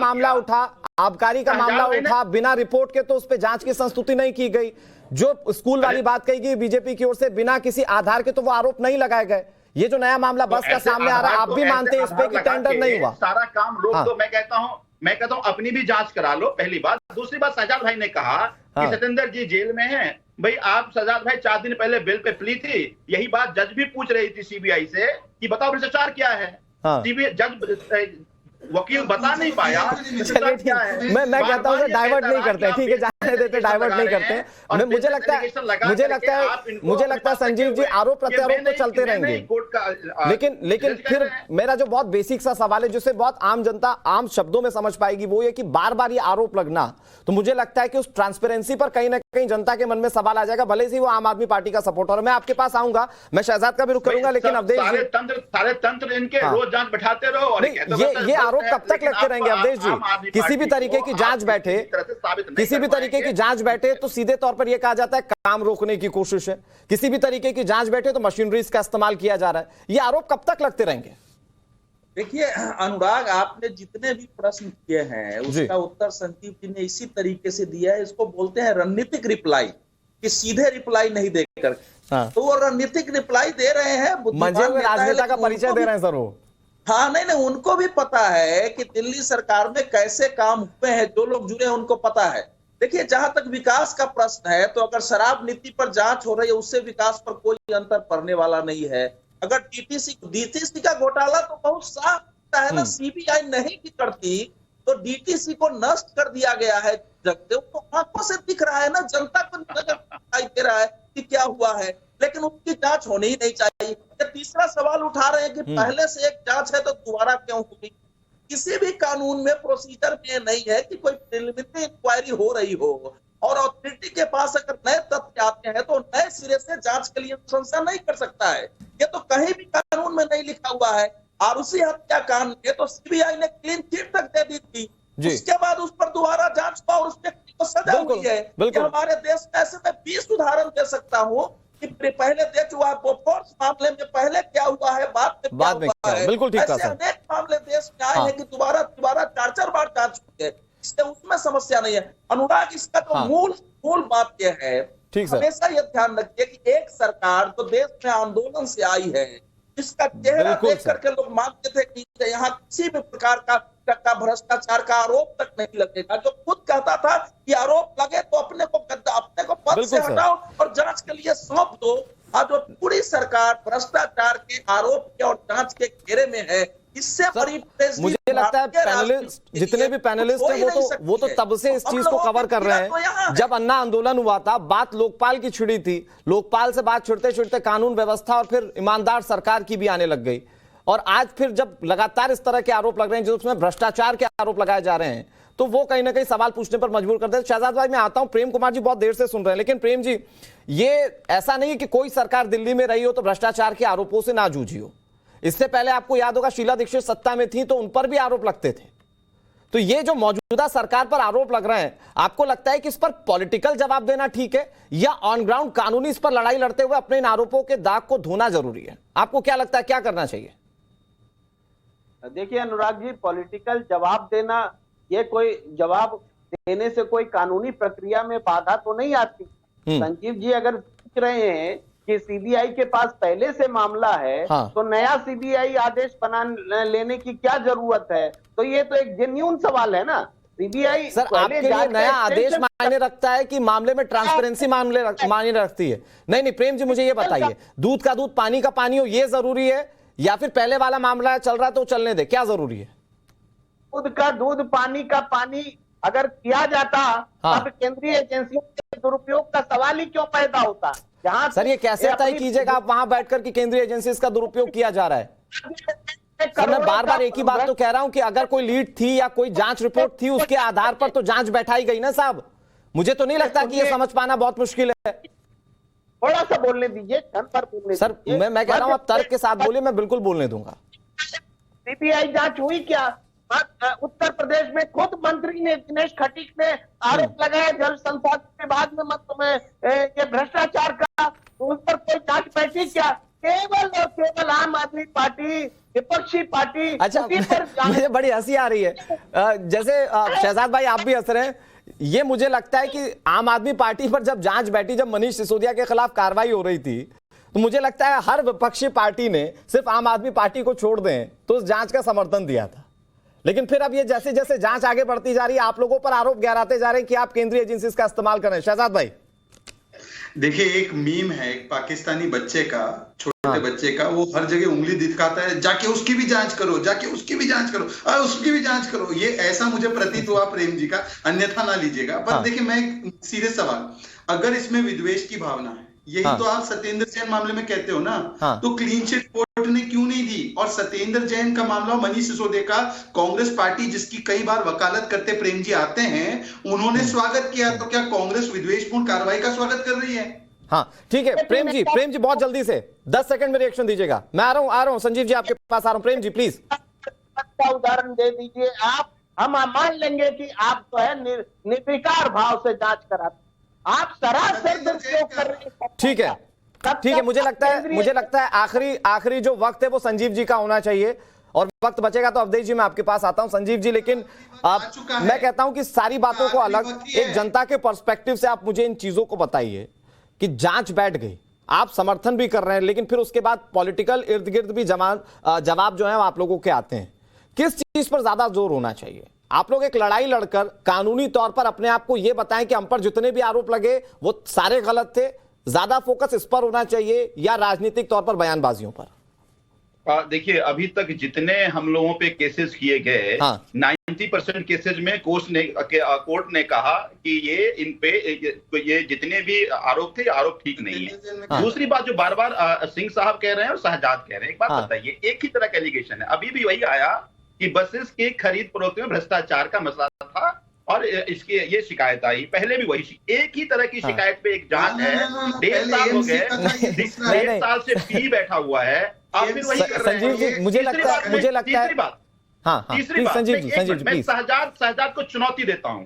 मामला उठा, बिना रिपोर्ट के तो उस पर जांच की संस्तुति नहीं की गई। जो स्कूल वाली बात कही गई बीजेपी की ओर से, बिना किसी आधार के तो वो आरोप नहीं लगाए गए। ये जो नया मामला बस का सामने आ रहा है, आप भी मानते हैं इस पे कि टेंडर नहीं हुआ? सारा काम रोक दो। मैं कहता हूं मैं कहता हूं अपनी भी जांच करा लो, पहली बात। दूसरी बात, शहजाद भाई ने कहा कि सत्येंद्र जी जेल में हैं। भाई आप, शहजाद भाई 4 दिन पहले बेल पे प्ली थी, यही बात जज भी पूछ रही थी सीबीआई से कि बताओ भ्रष्टाचार क्या है। सीबीआई जज, वकील बता नहीं पाया। चलिए ठीक है, मैं कहता हूँ डाइवर्ट नहीं करते, ठीक है, जाने देते, डाइवर्ट नहीं करते। मुझे लगता है संजीव जी, आरोप प्रत्यारोप तो चलते रहेंगे, लेकिन फिर मेरा जो बहुत बेसिक सा सवाल है जिसे बहुत आम जनता आम शब्दों में समझ पाएगी, वो ये कि बार बार ये आरोप लगना, तो मुझे लगता है कि उस ट्रांसपेरेंसी पर कहीं ना कहीं जनता के मन में सवाल आ जाएगा, भले ही वो आम आदमी पार्टी का सपोर्टर है। मैं आपके पास आऊंगा, मैं शहजाद का भी रुख करूंगा, लेकिन अवधेश जी, सारे तंत्र इनके रोज जांच बैठाते रहो। और ये आरोप कब तक लगते रहेंगे अवधेश जी? किसी भी तरीके की जांच बैठे, किसी भी तरीके की जांच बैठे तो सीधे तौर पर यह कहा जाता है काम रोकने की कोशिश है, किसी भी तरीके की जांच बैठे तो मशीनरीज का इस्तेमाल किया जा रहा है। ये आरोप कब तक लगते रहेंगे? देखिए अनुराग, आपने जितने भी प्रश्न किए हैं उसका उत्तर संजीव जी ने इसी तरीके से दिया है। इसको बोलते हैं रणनीतिक रिप्लाई, कि सीधे रिप्लाई नहीं देकर। तो वो रणनीतिक रिप्लाई दे रहे हैं, राजनेता का परिचय दे रहे हैं सर वो। हाँ, नहीं, उनको भी पता है कि दिल्ली सरकार में कैसे काम हुए हैं, जो लोग जुड़े हैं उनको पता है। देखिए, जहां तक विकास का प्रश्न है, तो अगर शराब नीति पर जांच हो रही है, उससे विकास पर कोई अंतर पड़ने वाला नहीं है। अगर डीटीसी का घोटाला तो बहुत साफ है ना, सीबीआई नहीं भी करती तो डीटीसी को नष्ट कर दिया गया है। जगते तो आंखों से दिख रहा है ना, जनता को नजर दिखाई दे रहा है कि क्या हुआ है, लेकिन उसकी जांच होनी ही नहीं चाहिए। तीसरा सवाल उठा रहे हैं कि पहले से एक जांच है तो दोबारा क्यों होगी? किसी भी कानून में प्रोसीजर में नहीं है कि कोई प्रिलिमिनरी इंक्वायरी हो रही हो, और अथॉरिटी के पास अगर नए तथ्य आते हैं तो नए सिरे से जांच के लिए अनुशंसा नहीं कर सकता है। ये तो कहीं भी कानून में नहीं लिखा हुआ है। आरुषि हत्याकांड में तो सीबीआई ने क्लीन चिट तक दे दी थी, उसके बाद उस पर दोबारा जांच हुआ और उस व्यक्ति को सजा हुई है। हमारे देश में ऐसे में 20 उदाहरण दे सकता हूँ कि पहले दे चुका है बोफोर्स मामले में, पहले क्या हुआ है, बाद में क्या हुआ है। बिल्कुल ठीक कहा। ऐसे अनेक मामले देश में आए हैं कि दोबारा 4-4 बार जांच हुई है, इससे उसमें समस्या नहीं है। अनुराग, इसका तो मूल बात यह है, हमेशा यह ध्यान रखिए कि एक सरकार तो देश में आंदोलन से आई है, जिसका चेहरा देख करके लोग मानते थे कि यहाँ किसी भी प्रकार का भ्रष्टाचार का आरोप तक नहीं लगेगा। जो खुद कहता था कि आरोप लगे तो अपने को पद से हटाओ और जांच के लिए सौंप दो। आज जो पूरी सरकार भ्रष्टाचार के आरोप के और जांच के घेरे में है, इससे बड़ी मुझे लगता है पैनलिस्ट, जितने भी पैनलिस्ट हैं वो तो तब से इस चीज को कवर कर रहे हैं। जब अन्ना आंदोलन हुआ था, बात लोकपाल की छिड़ी थी, लोकपाल से बात छिड़ते छिड़ते कानून व्यवस्था और फिर ईमानदार सरकार की भी आने लग गई, और आज फिर जब लगातार इस तरह के आरोप लग रहे हैं जिसमें भ्रष्टाचार के आरोप लगाए जा रहे हैं, तो वो कहीं ना कहीं सवाल पूछने पर मजबूर करते हैं। शहजाद भाई, मैं आता हूं, प्रेम कुमार जी बहुत देर से सुन रहे हैं, लेकिन प्रेम जी, ये ऐसा नहीं है कि कोई सरकार दिल्ली में रही हो तो भ्रष्टाचार के आरोपों से ना जूझी हो। इससे पहले आपको याद होगा शीला दीक्षित सत्ता में थी तो उन पर भी आरोप लगते थे। तो ये जो मौजूदा सरकार पर आरोप लग रहे हैं, आपको लगता है कि इस पर पॉलिटिकल जवाब देना ठीक है, या ऑन ग्राउंड कानूनी इस पर लड़ाई लड़ते हुए अपने इन आरोपों के दाग को धोना जरूरी है? आपको क्या लगता है, क्या करना चाहिए? देखिए अनुराग जी, पॉलिटिकल जवाब देना, ये कोई जवाब देने से कोई कानूनी प्रक्रिया में बाधा तो नहीं आती। संजीव जी अगर पूछ रहे हैं कि सीबीआई के पास पहले से मामला है, तो नया सीबीआई आदेश बना लेने की क्या जरूरत है? तो ये तो एक जेन्युइन सवाल है ना। सीबीआई सर, आपके लिए नया आदेश मायने रखता है कि मामले में ट्रांसपेरेंसी मायने रखती है? नहीं, प्रेम जी मुझे ये बताइए, दूध का दूध पानी का पानी हो, ये जरूरी है, या फिर पहले वाला मामला चल रहा है तो चलने दे, क्या जरूरी है? दूध का दूध पानी का पानी अगर किया जाता तब केंद्रीय एजेंसियों के दुरुपयोग का सवाल ही क्यों पैदा होता? जहां सर ये कैसे तय कीजिएगा आप वहां बैठकर कि केंद्रीय एजेंसी का दुरुपयोग किया जा रहा है? सर मैं बार बार एक ही बात तो कह रहा हूं कि अगर कोई लीड थी या कोई जांच रिपोर्ट थी, उसके आधार पर तो जांच बैठाई गई ना साहब। मुझे तो नहीं लगता कि ये समझ पाना बहुत मुश्किल है। थोड़ा सा बोलने दीजिए, पर बोलने सर मैं कह रहा हूं आप तर्क के साथ बोलिए, मैं बिल्कुल बोलने दूंगा। सीबीआई जांच हुई क्या? उत्तर प्रदेश में खुद मंत्री ने, दिनेश खटीक ने आरोप लगाया जल संसाधन विभाग में ये भ्रष्टाचार का, तो उस पर कोई जांच बैठी क्या? केवल और केवल आम आदमी पार्टी, विपक्षी पार्टी। अच्छा, मुझे बड़ी हंसी आ रही है, जैसे शहजाद भाई आप भी हंस रहे हैं। ये मुझे लगता है कि आम आदमी पार्टी पर जब जांच बैठी, जब मनीष सिसोदिया के खिलाफ कार्रवाई हो रही थी, तो मुझे लगता है हर विपक्षी पार्टी ने सिर्फ आम आदमी पार्टी को छोड़ दें तो उस जांच का समर्थन दिया था। लेकिन फिर अब ये जैसे जैसे जांच आगे बढ़ती जा रही है, आप लोगों पर आरोप गहराते जा रहे हैं कि आप केंद्रीय एजेंसीज का इस्तेमाल कर रहे हैं। शहजाद भाई, देखिए, एक मीम है एक पाकिस्तानी बच्चे का, छोटे बच्चे का, वो हर जगह उंगली दिखाता है, जाके उसकी भी जांच करो, जाके उसकी भी जांच करो, उसकी भी जांच करो। ये ऐसा मुझे प्रतीत हुआ प्रेम जी का, अन्यथा ना लीजिएगा। पर देखिए, मैं एक सीरियस सवाल, अगर इसमें विद्वेष की भावना है, यही तो आप सत्येंद्र जैन मामले में कहते हो ना, तो क्लीन चिट कोर्ट ने क्यों नहीं दी? और सत्येंद्र जैन का मामला, मनीष सिसोदिया का, कांग्रेस पार्टी जिसकी कई बार वकालत करते प्रेम जी आते हैं, उन्होंने स्वागत किया। तो क्या कांग्रेस विद्वेषपूर्ण कार्रवाई का स्वागत कर रही है? हाँ ठीक है प्रेम जी बहुत जल्दी से 10 सेकंड में रिएक्शन दीजिएगा। मैं आ रहा हूं संजीव जी, आपके पास आ रहा हूं। प्रेम जी प्लीज का उदाहरण दे दीजिए आप, हम मान लेंगे कि आप जो है निर्विकार भाव से जांच कराते, आप सरासर दुरुपयोग कर रहे हैं। ठीक है, मुझे लगता है आखिरी जो वक्त है वो संजीव जी का होना चाहिए, और वक्त बचेगा तो अवधेश जी मैं आपके पास आता हूं। संजीव जी, लेकिन मैं कहता हूं कि सारी बातों को अलग एक जनता के पर्सपेक्टिव से आप मुझे इन चीजों को बताइए कि जांच बैठ गई, आप समर्थन भी कर रहे हैं, लेकिन फिर उसके बाद पॉलिटिकल इर्द गिर्द भी जवाब जो है आप लोगों के आते हैं। किस चीज पर ज्यादा जोर होना चाहिए? आप लोग एक लड़ाई लड़कर कानूनी तौर पर अपने आप को यह बताएं कि हम पर जितने भी आरोप लगे वो सारे गलत थे, ज्यादा फोकस इस पर होना चाहिए या राजनीतिक तौर पर बयानबाजियों पर? देखिए, अभी तक जितने हम लोगों पे केसेस किए गए, 90% केसेस में कोर्ट ने कहा कि ये इन पे ये जितने भी आरोप थे, आरोप ठीक नहीं है। दूसरी बात जो बार बार सिंह साहब कह रहे हैं और शहजाद कह रहे हैं, एक बात बताइए, एक ही तरह का एलिगेशन है। अभी भी वही आया कि बसेस के खरीद फरोख्त में भ्रष्टाचार का मसला था और इसकी ये शिकायत आई, पहले भी वही एक ही तरह की शिकायत पे एक जांच है। 1.5 साल हो गए, 1.5 साल से पी बैठा हुआ है, आप फिर वही कर रहे हैं। संजीव जी, मुझे लगता है तीसरी बात, संजीव जी मैं शहजाद को चुनौती देता हूं,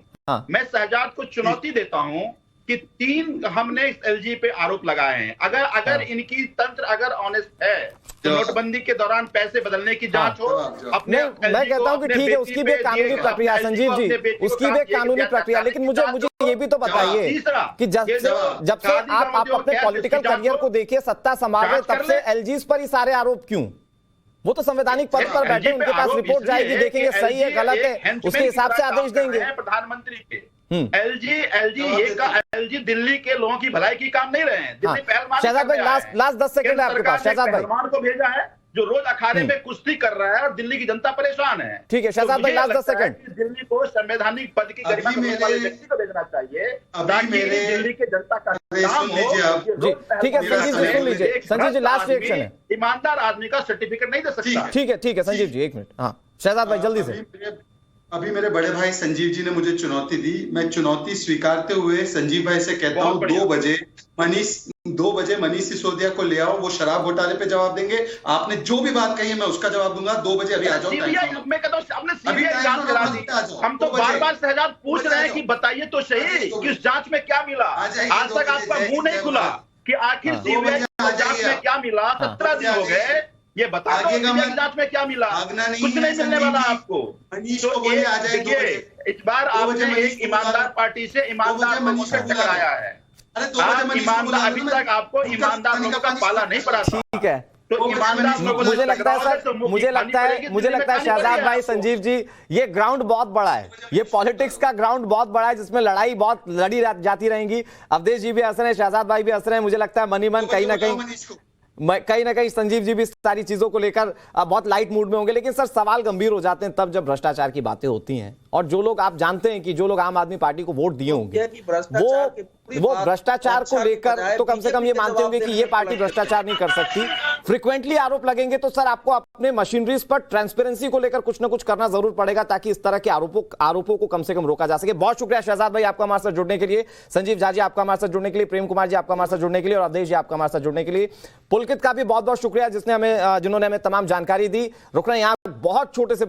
मैं शहजाद को चुनौती देता हूं कि 3 हमने एलजी पे आरोप लगाए हैं। अगर इनकी तंत्र अगर ऑनेस्ट है तो नोटबंदी के दौरान पैसे बदलने की जांच हो। अपने मैं कहता हूं कि ठीक है, उसकी भी एक कानूनी प्रक्रिया, संजीव जी उसकी भी एक कानूनी प्रक्रिया, लेकिन मुझे ये भी तो बताइए कि जब से आप अपने पॉलिटिकल करियर को देखिए, सत्ता संभाल रहे, तब से एलजीज पर ही सारे आरोप क्यों? वो तो संवैधानिक पद पर बैठे, उनके पास रिपोर्ट जाएगी, देखेंगे सही है गलत है, उसके हिसाब से आदेश देंगे। प्रधानमंत्री के एलजी दिल्ली के लोगों की भलाई की काम नहीं रहे हैं। शहजाद भाई लास्ट 10 सेकंड है आपके पास। शहजाद भाई को भेजा है जो रोज अखाड़े में कुश्ती कर रहा है और दिल्ली की जनता परेशान है। ठीक है शहजाद भाई, लास्ट 10 सेकंड। दिल्ली को संवैधानिक पद की गरिमा वाले व्यक्ति को भेजना चाहिए ताकि दिल्ली की जनता का काम हो। जी ठीक है संजीव जी, सुन लीजिए। संजीव जी लास्ट रिएक्शन है। ईमानदार आदमी का सर्टिफिकेट नहीं दे सकता। ठीक है संजीव जी, 1 मिनट। हाँ शहजाद भाई जल्दी से। अभी मेरे बड़े भाई संजीव जी ने मुझे चुनौती दी, मैं चुनौती स्वीकारते हुए संजीव भाई से कहता हूँ 2 बजे मनीष सिसोदिया को ले आओ, वो शराब घोटाले पे जवाब देंगे। आपने जो भी बात कही है मैं उसका जवाब दूंगा। 2 बजे अभी आ जाओ। मैं कहता हूँ हम तो बार शहजाद पूछ रहे हैं कि बताइए तो सही कि उस जांच में क्या मिला। आज तक आपका मुंह नहीं खुला कि आखिर सीबीआई जांच में क्या मिला। 17 दिन हो गए, ये बता दो जांच में क्या मिला। कुछ नहीं मिलने वाला आपको। तो देखिए, इस बार आपने एक ईमानदार पार्टी से ईमानदार लोगों से टकराया है। ईमानदार अभी तक आपको ईमानदार लोगों का पाला नहीं पड़ा। ठीक है, तो ईमानदार लोगों मुझे लगता है सर, मुझे लगता है शहजाद भाई, संजीव जी, ये ग्राउंड बहुत बड़ा है, ये पॉलिटिक्स का ग्राउंड बहुत बड़ा है जिसमें लड़ाई बहुत लड़ी जाती रहेंगी। अवधेश जी भी हंस रहे हैं, शहजाद भाई भी हंस रहे हैं। मुझे लगता है मनी मन कहीं ना कहीं संजीव जी भी सारी चीजों को लेकर बहुत लाइट मूड में होंगे। लेकिन सर सवाल गंभीर हो जाते हैं तब जब भ्रष्टाचार की बातें होती हैं, और जो लोग आप जानते हैं कि जो लोग आम आदमी पार्टी को वोट दिए होंगे वो भ्रष्टाचार को लेकर तो कम से कम ये मानते होंगे कि ये पार्टी भ्रष्टाचार नहीं कर सकती। फ्रीक्वेंटली आरोप लगेंगे तो सर आपको अपने मशीनरीज पर ट्रांसपेरेंसी को लेकर कुछ ना कुछ करना जरूर पड़ेगा ताकि इस तरह के आरोपों को कम से कम रोका जा सके। बहुत शुक्रिया शहजाद भाई आपका हमारे साथ जुड़ने के लिए, संजीव झा जी आपका हमारे साथ जुड़ने के लिए, प्रेम कुमार जी आपका हमारे साथ जुड़ने के लिए, और अवधेश जी आपका हमारे साथ जुड़ने के लिए। पुलकित का भी बहुत बहुत शुक्रिया जिन्होंने हमें तमाम जानकारी दी। रुकना यहाँ बहुत छोटे से